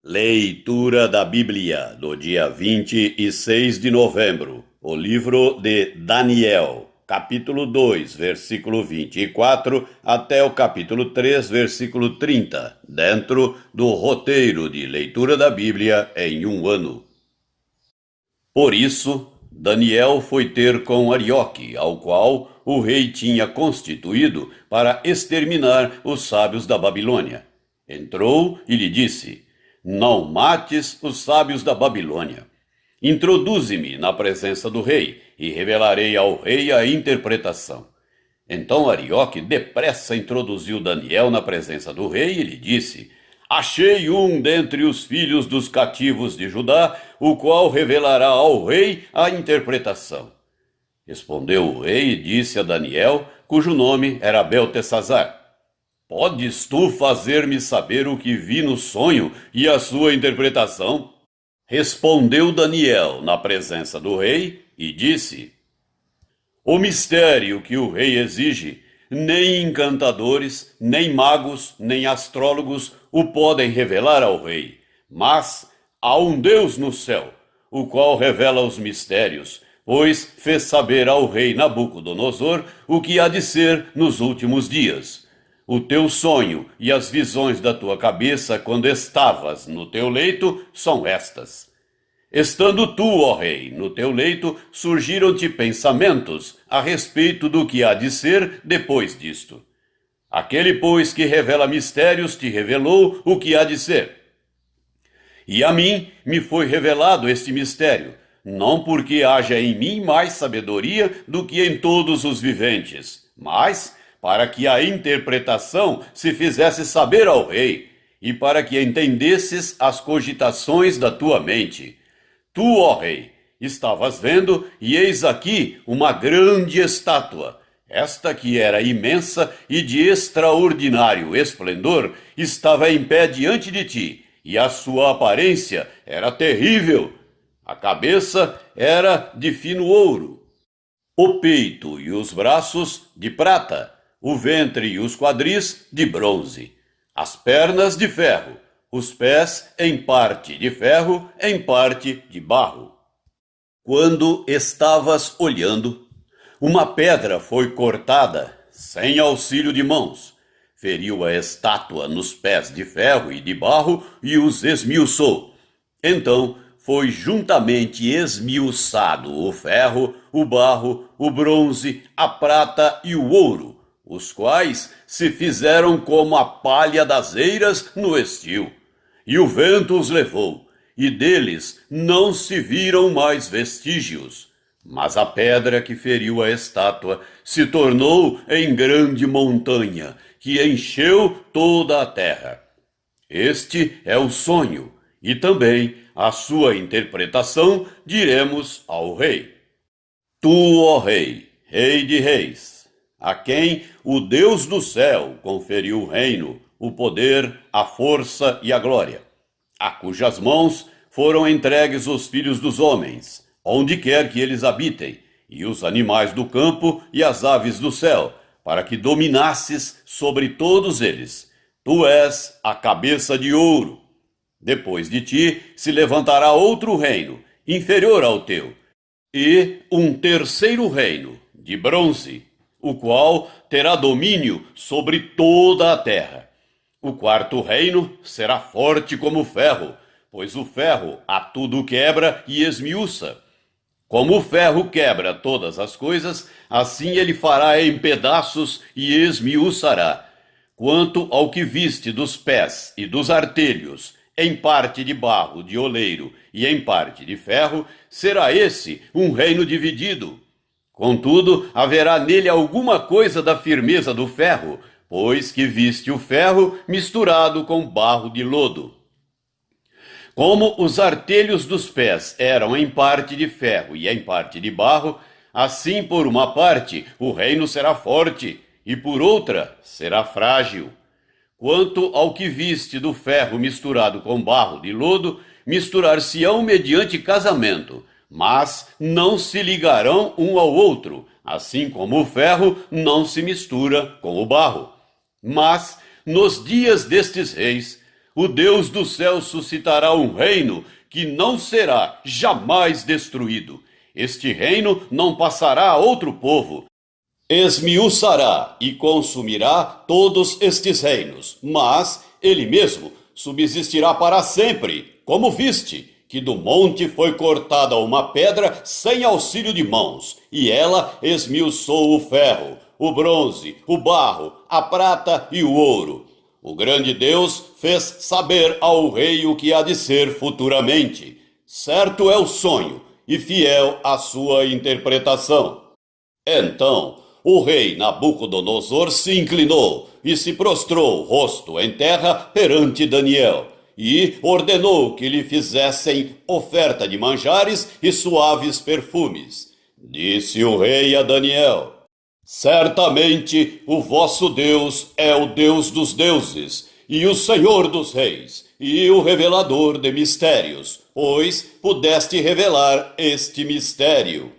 Leitura da Bíblia do dia 26 de novembro, o livro de Daniel, capítulo 2, versículo 24 até o capítulo 3, versículo 30, dentro do roteiro de leitura da Bíblia em um ano. Por isso, Daniel foi ter com Arioque, ao qual o rei tinha constituído para exterminar os sábios da Babilônia. Entrou e lhe disse: Não mates os sábios da Babilônia. Introduze-me na presença do rei, e revelarei ao rei a interpretação. Então Arioque depressa introduziu Daniel na presença do rei e lhe disse: Achei um dentre os filhos dos cativos de Judá, o qual revelará ao rei a interpretação. Respondeu o rei e disse a Daniel, cujo nome era Beltesazar: Podes tu fazer-me saber o que vi no sonho e a sua interpretação? Respondeu Daniel na presença do rei e disse: O mistério que o rei exige, nem encantadores, nem magos, nem astrólogos o podem revelar ao rei, mas há um Deus no céu, o qual revela os mistérios, pois fez saber ao rei Nabucodonosor o que há de ser nos últimos dias. O teu sonho e as visões da tua cabeça quando estavas no teu leito são estas. Estando tu, ó rei, no teu leito, surgiram-te pensamentos a respeito do que há de ser depois disto. Aquele, pois, que revela mistérios, te revelou o que há de ser. E a mim me foi revelado este mistério, não porque haja em mim mais sabedoria do que em todos os viventes, mas para que a interpretação se fizesse saber ao rei, e para que entendesses as cogitações da tua mente. Tu, ó rei, estavas vendo, e eis aqui uma grande estátua. Esta que era imensa e de extraordinário esplendor, estava em pé diante de ti, e a sua aparência era terrível. A cabeça era de fino ouro, o peito e os braços de prata, o ventre e os quadris de bronze, as pernas de ferro, os pés em parte de ferro, em parte de barro. Quando estavas olhando, uma pedra foi cortada, sem auxílio de mãos, feriu a estátua nos pés de ferro e de barro e os esmiuçou. Então foi juntamente esmiuçado o ferro, o barro, o bronze, a prata e o ouro, os quais se fizeram como a palha das eiras no estio. E o vento os levou, e deles não se viram mais vestígios. Mas a pedra que feriu a estátua se tornou em grande montanha, que encheu toda a terra. Este é o sonho, e também a sua interpretação diremos ao rei. Tu, ó rei, rei de reis, a quem o Deus do céu conferiu o reino, o poder, a força e a glória, a cujas mãos foram entregues os filhos dos homens, onde quer que eles habitem, e os animais do campo e as aves do céu, para que dominasses sobre todos eles. Tu és a cabeça de ouro. Depois de ti se levantará outro reino, inferior ao teu, e um terceiro reino, de bronze, o qual terá domínio sobre toda a terra. O quarto reino será forte como o ferro, pois o ferro a tudo quebra e esmiuça. Como o ferro quebra todas as coisas, assim ele fará em pedaços e esmiuçará. Quanto ao que viste dos pés e dos artelhos, em parte de barro de oleiro e em parte de ferro, será esse um reino dividido. Contudo, haverá nele alguma coisa da firmeza do ferro, pois que viste o ferro misturado com barro de lodo. Como os artelhos dos pés eram em parte de ferro e em parte de barro, assim por uma parte o reino será forte, e por outra será frágil. Quanto ao que viste do ferro misturado com barro de lodo, misturar-se-ão mediante casamento, mas não se ligarão um ao outro, assim como o ferro não se mistura com o barro. Mas, nos dias destes reis, o Deus do céu suscitará um reino que não será jamais destruído. Este reino não passará a outro povo. Esmiuçará e consumirá todos estes reinos, mas ele mesmo subsistirá para sempre, como viste, que do monte foi cortada uma pedra sem auxílio de mãos, e ela esmiuçou o ferro, o bronze, o barro, a prata e o ouro. O grande Deus fez saber ao rei o que há de ser futuramente. Certo é o sonho, e fiel a sua interpretação. Então o rei Nabucodonosor se inclinou e se prostrou rosto em terra perante Daniel, e ordenou que lhe fizessem oferta de manjares e suaves perfumes. Disse o rei a Daniel: certamente o vosso Deus é o Deus dos deuses, e o Senhor dos reis, e o revelador de mistérios, pois pudeste revelar este mistério.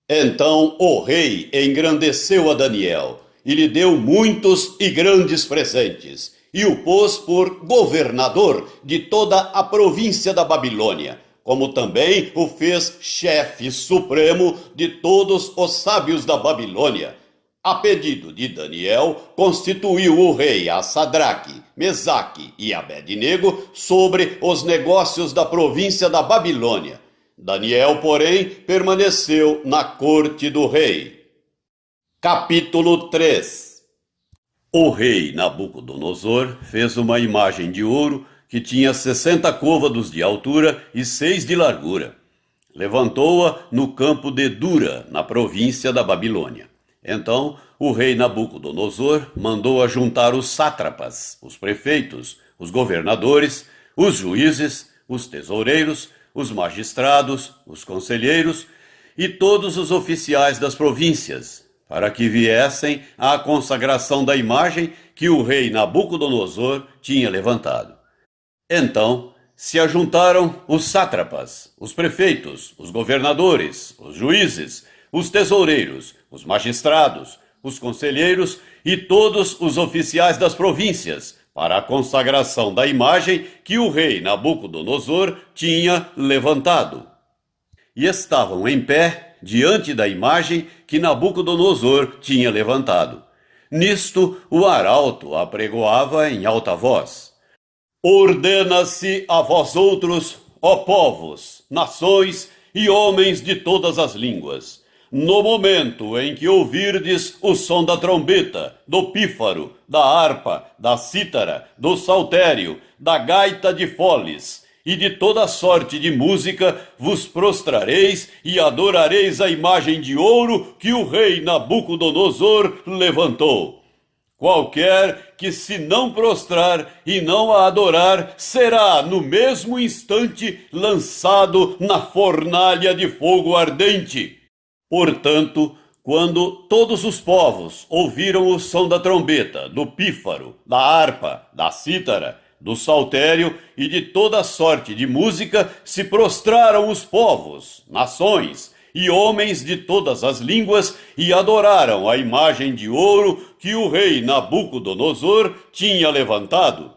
Então o rei engrandeceu a Daniel, e lhe deu muitos e grandes presentes, e o pôs por governador de toda a província da Babilônia, como também o fez chefe supremo de todos os sábios da Babilônia. A pedido de Daniel, constituiu o rei a Sadraque, Mesaque e Abednego sobre os negócios da província da Babilônia. Daniel, porém, permaneceu na corte do rei. Capítulo 3. O rei Nabucodonosor fez uma imagem de ouro que tinha 60 côvados de altura e 6 de largura. Levantou-a no campo de Dura, na província da Babilônia. Então o rei Nabucodonosor mandou ajuntar os sátrapas, os prefeitos, os governadores, os juízes, os tesoureiros, os magistrados, os conselheiros e todos os oficiais das províncias, para que viessem à consagração da imagem que o rei Nabucodonosor tinha levantado. Então se ajuntaram os sátrapas, os prefeitos, os governadores, os juízes, os tesoureiros, os magistrados, os conselheiros e todos os oficiais das províncias, para a consagração da imagem que o rei Nabucodonosor tinha levantado. E estavam em pé diante da imagem que Nabucodonosor tinha levantado. Nisto o arauto apregoava em alta voz: ordena-se a vós outros, ó povos, nações e homens de todas as línguas, no momento em que ouvirdes o som da trombeta, do pífaro, da harpa, da cítara, do saltério, da gaita de foles e de toda sorte de música, vos prostrareis e adorareis a imagem de ouro que o rei Nabucodonosor levantou. Qualquer que se não prostrar e não a adorar, será no mesmo instante lançado na fornalha de fogo ardente. Portanto, quando todos os povos ouviram o som da trombeta, do pífaro, da harpa, da cítara, do saltério e de toda sorte de música, se prostraram os povos, nações e homens de todas as línguas e adoraram a imagem de ouro que o rei Nabucodonosor tinha levantado.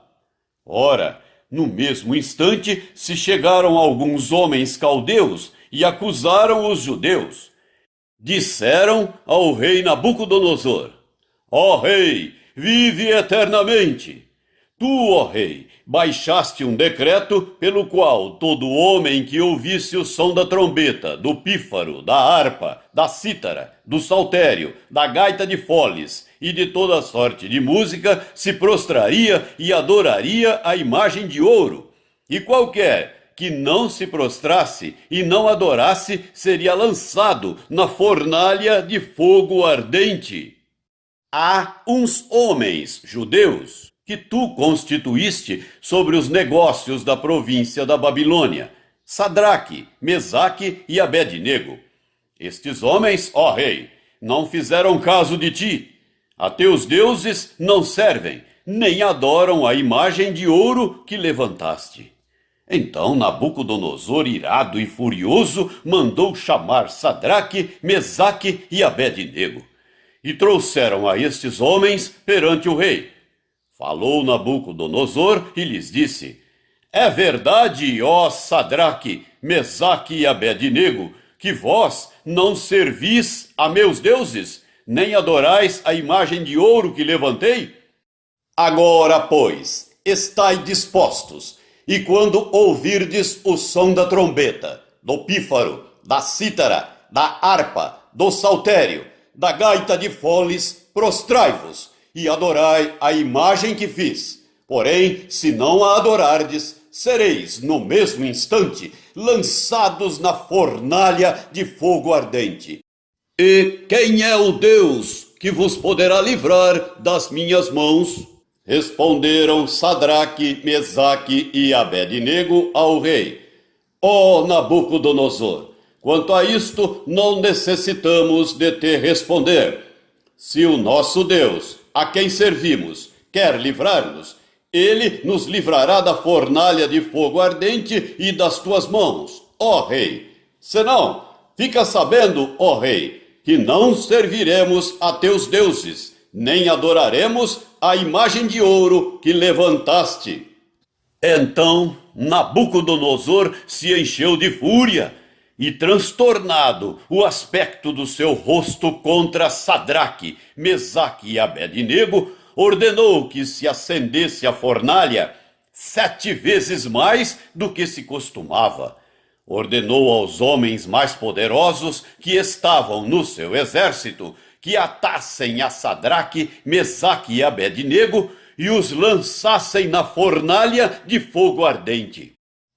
Ora, no mesmo instante se chegaram alguns homens caldeus e acusaram os judeus. Disseram ao rei Nabucodonosor: ó rei, vive eternamente. Tu, ó rei, baixaste um decreto pelo qual todo homem que ouvisse o som da trombeta, do pífaro, da harpa, da cítara, do saltério, da gaita de foles e de toda sorte de música se prostraria e adoraria a imagem de ouro. E qualquer que não se prostrasse e não adorasse seria lançado na fornalha de fogo ardente. Há uns homens judeus que tu constituíste sobre os negócios da província da Babilônia, Sadraque, Mesaque e Abednego. Estes homens, ó rei, não fizeram caso de ti. A teus deuses não servem, nem adoram a imagem de ouro que levantaste. Então Nabucodonosor, irado e furioso, mandou chamar Sadraque, Mesaque e Abednego. E trouxeram a estes homens perante o rei. Falou Nabucodonosor e lhes disse: É verdade, ó Sadraque, Mesaque e Abednego, que vós não servis a meus deuses, nem adorais a imagem de ouro que levantei? Agora, pois, estai dispostos, e quando ouvirdes o som da trombeta, do pífaro, da cítara, da harpa, do saltério, da gaita de foles, prostrai-vos e adorai a imagem que fiz. Porém, se não a adorardes, sereis, no mesmo instante, lançados na fornalha de fogo ardente. E quem é o Deus que vos poderá livrar das minhas mãos? Responderam Sadraque, Mesaque e Abednego ao rei: Ó Nabucodonosor, quanto a isto não necessitamos de te responder. Se o nosso Deus, a quem servimos, quer livrar-nos, ele nos livrará da fornalha de fogo ardente e das tuas mãos, ó rei. Senão, fica sabendo, ó rei, que não serviremos a teus deuses, nem adoraremos a imagem de ouro que levantaste. Então Nabucodonosor se encheu de fúria, e transtornado o aspecto do seu rosto contra Sadraque, Mesaque e Abednego, ordenou que se acendesse a fornalha 7 vezes mais do que se costumava. Ordenou aos homens mais poderosos que estavam no seu exército que atassem a Sadraque, Mesaque e Abednego e os lançassem na fornalha de fogo ardente.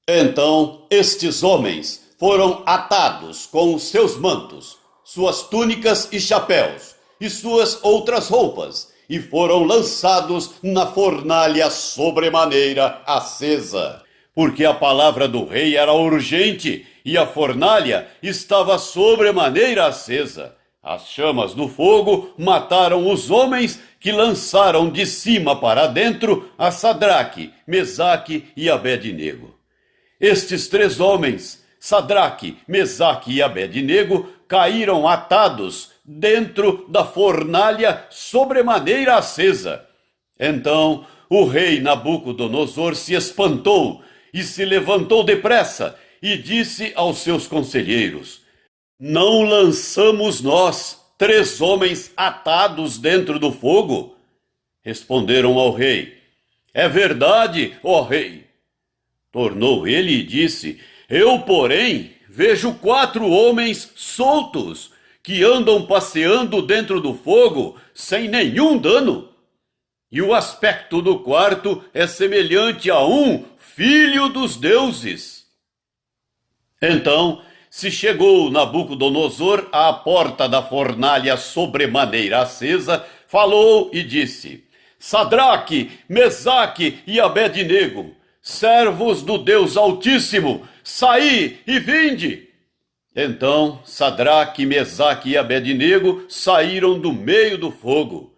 Então estes homens foram atados com os seus mantos, suas túnicas e chapéus, e suas outras roupas, e foram lançados na fornalha sobremaneira acesa. Porque a palavra do rei era urgente, e a fornalha estava sobremaneira acesa. As chamas do fogo mataram os homens que lançaram de cima para dentro a Sadraque, Mesaque e Abednego. Estes 3 homens, Sadraque, Mesaque e Abednego, caíram atados dentro da fornalha sobremaneira acesa. Então o rei Nabucodonosor se espantou e se levantou depressa e disse aos seus conselheiros: Não lançamos nós 3 homens atados dentro do fogo? Responderam ao rei: É verdade, ó rei. Tornou ele e disse: Eu, porém, vejo 4 homens soltos, que andam passeando dentro do fogo, sem nenhum dano. E o aspecto do quarto é semelhante a um filho dos deuses. Então se chegou Nabucodonosor à porta da fornalha sobremaneira acesa, falou e disse: Sadraque, Mesaque e Abednego, servos do Deus Altíssimo, saí e vinde. Então Sadraque, Mesaque e Abednego saíram do meio do fogo.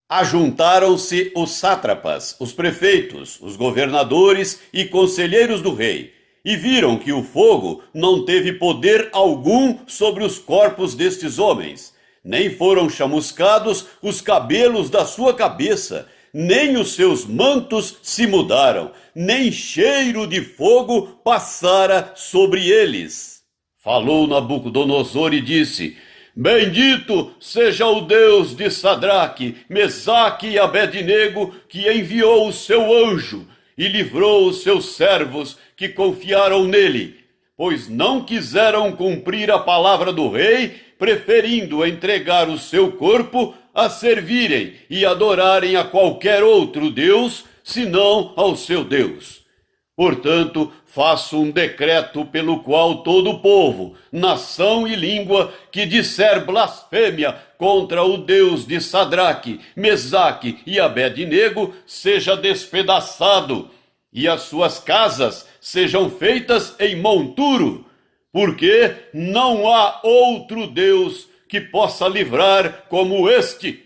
Ajuntaram-se os sátrapas, os prefeitos, os governadores e conselheiros do rei, e viram que o fogo não teve poder algum sobre os corpos destes homens, nem foram chamuscados os cabelos da sua cabeça, nem os seus mantos se mudaram, nem cheiro de fogo passara sobre eles. Falou Nabucodonosor e disse: Bendito seja o Deus de Sadraque, Mesaque e Abednego, que enviou o seu anjo e livrou os seus servos que confiaram nele, pois não quiseram cumprir a palavra do rei, preferindo entregar o seu corpo a servirem e adorarem a qualquer outro Deus, senão ao seu Deus. Portanto, faço um decreto pelo qual todo o povo, nação e língua que disser blasfêmia contra o Deus de Sadraque, Mesaque e Abednego seja despedaçado, e as suas casas sejam feitas em monturo, porque não há outro Deus que possa livrar como este.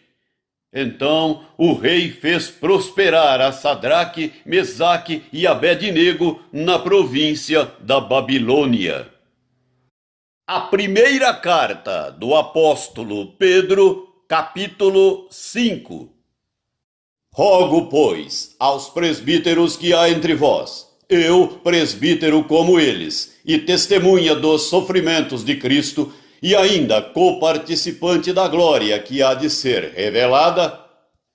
Então o rei fez prosperar a Sadraque, Mesaque e Abednego na província da Babilônia. A primeira carta do apóstolo Pedro, capítulo 5. Rogo, pois, aos presbíteros que há entre vós, eu, presbítero como eles, e testemunha dos sofrimentos de Cristo, e ainda coparticipante da glória que há de ser revelada,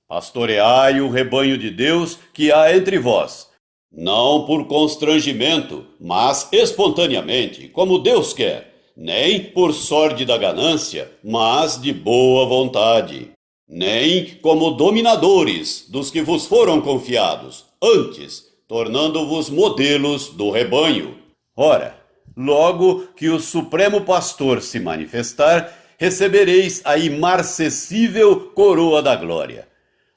pastoreai o rebanho de Deus que há entre vós, não por constrangimento, mas espontaneamente, como Deus quer, nem por sorte da ganância, mas de boa vontade, nem como dominadores dos que vos foram confiados, antes, tornando-vos modelos do rebanho. Ora, logo que o Supremo Pastor se manifestar, recebereis a imarcessível coroa da glória.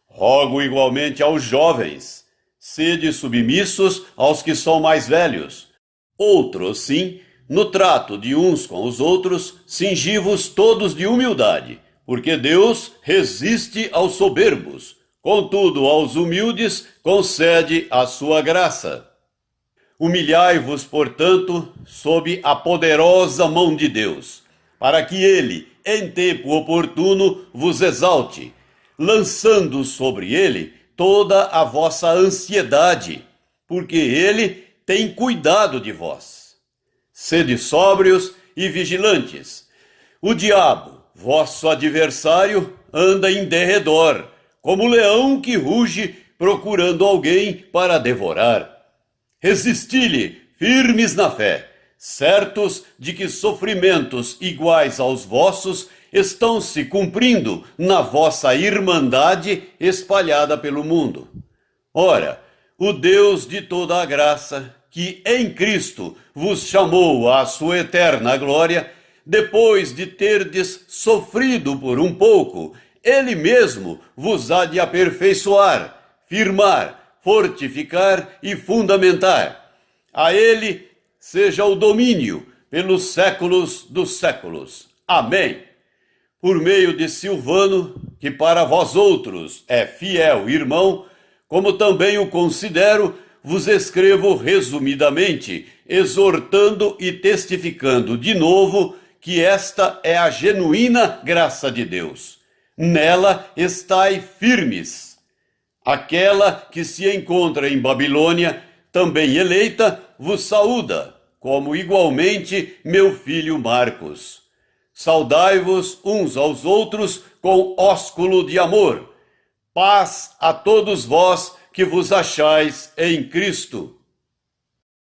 Rogo igualmente aos jovens, sede submissos aos que são mais velhos. Outros, sim, no trato de uns com os outros, cingi-vos todos de humildade, porque Deus resiste aos soberbos, contudo aos humildes concede a sua graça. Humilhai-vos, portanto, sob a poderosa mão de Deus, para que ele, em tempo oportuno, vos exalte, lançando sobre ele toda a vossa ansiedade, porque ele tem cuidado de vós. Sede sóbrios e vigilantes. O diabo, vosso adversário, anda em derredor, como leão que ruge, procurando alguém para devorar. Resisti-lhe, firmes na fé, certos de que sofrimentos iguais aos vossos estão se cumprindo na vossa irmandade espalhada pelo mundo. Ora, o Deus de toda a graça, que em Cristo vos chamou à sua eterna glória, depois de terdes sofrido por um pouco, ele mesmo vos há de aperfeiçoar, firmar, fortificar e fundamentar. A ele seja o domínio pelos séculos dos séculos. Amém. Por meio de Silvano, que para vós outros é fiel irmão, como também o considero, vos escrevo resumidamente, exortando e testificando de novo que esta é a genuína graça de Deus. Nela estai firmes. Aquela que se encontra em Babilônia, também eleita, vos saúda, como igualmente meu filho Marcos. Saudai-vos uns aos outros com ósculo de amor. Paz a todos vós que vos achais em Cristo.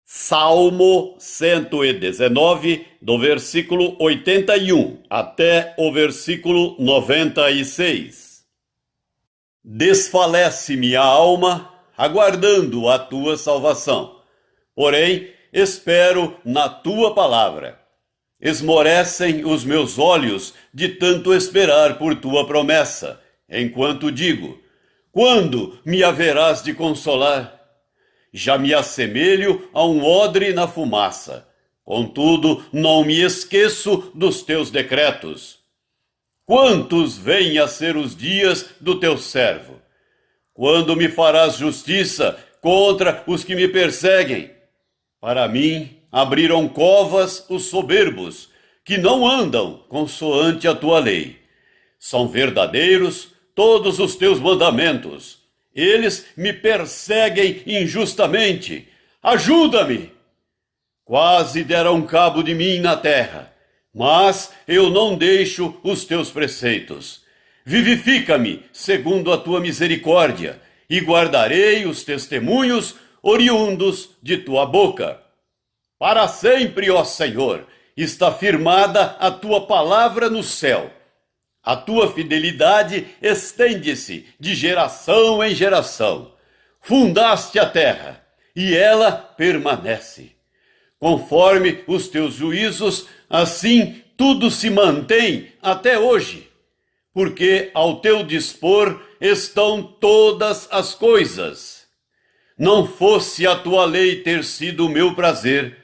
Salmo 119, do versículo 81 até o versículo 96. Desfalece-me a alma, aguardando a tua salvação. Porém, espero na tua palavra. Esmorecem os meus olhos de tanto esperar por tua promessa, enquanto digo: quando me haverás de consolar? Já me assemelho a um odre na fumaça. Contudo, não me esqueço dos teus decretos. Quantos vêm a ser os dias do teu servo? Quando me farás justiça contra os que me perseguem? Para mim abriram covas os soberbos, que não andam consoante a tua lei. São verdadeiros todos os teus mandamentos. Eles me perseguem injustamente. Ajuda-me! Quase deram cabo de mim na terra, mas eu não deixo os teus preceitos. Vivifica-me segundo a tua misericórdia, e guardarei os testemunhos oriundos de tua boca. Para sempre, ó Senhor, está firmada a tua palavra no céu. A tua fidelidade estende-se de geração em geração. Fundaste a terra, e ela permanece. Conforme os teus juízos, assim tudo se mantém até hoje. Porque ao teu dispor estão todas as coisas. Não fosse a tua lei ter sido o meu prazer,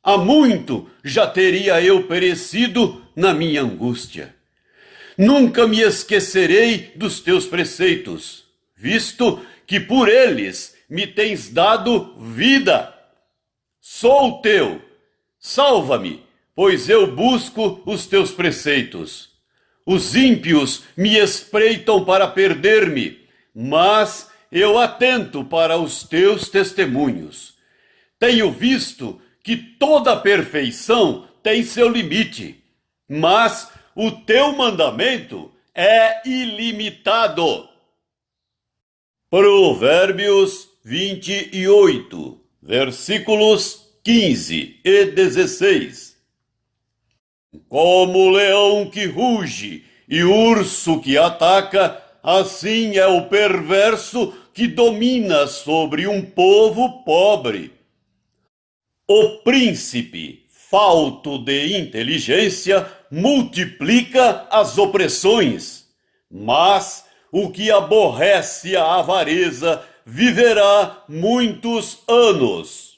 há muito já teria eu perecido na minha angústia. Nunca me esquecerei dos teus preceitos, visto que por eles me tens dado vida. Sou teu, salva-me, pois eu busco os teus preceitos. Os ímpios me espreitam para perder-me, mas eu atento para os teus testemunhos. Tenho visto que toda perfeição tem seu limite, mas o teu mandamento é ilimitado. Provérbios 28, versículos 15 e 16. Como o leão que ruge e urso que ataca, assim é o perverso que domina sobre um povo pobre. O príncipe, falto de inteligência, multiplica as opressões, mas o que aborrece a avareza viverá muitos anos.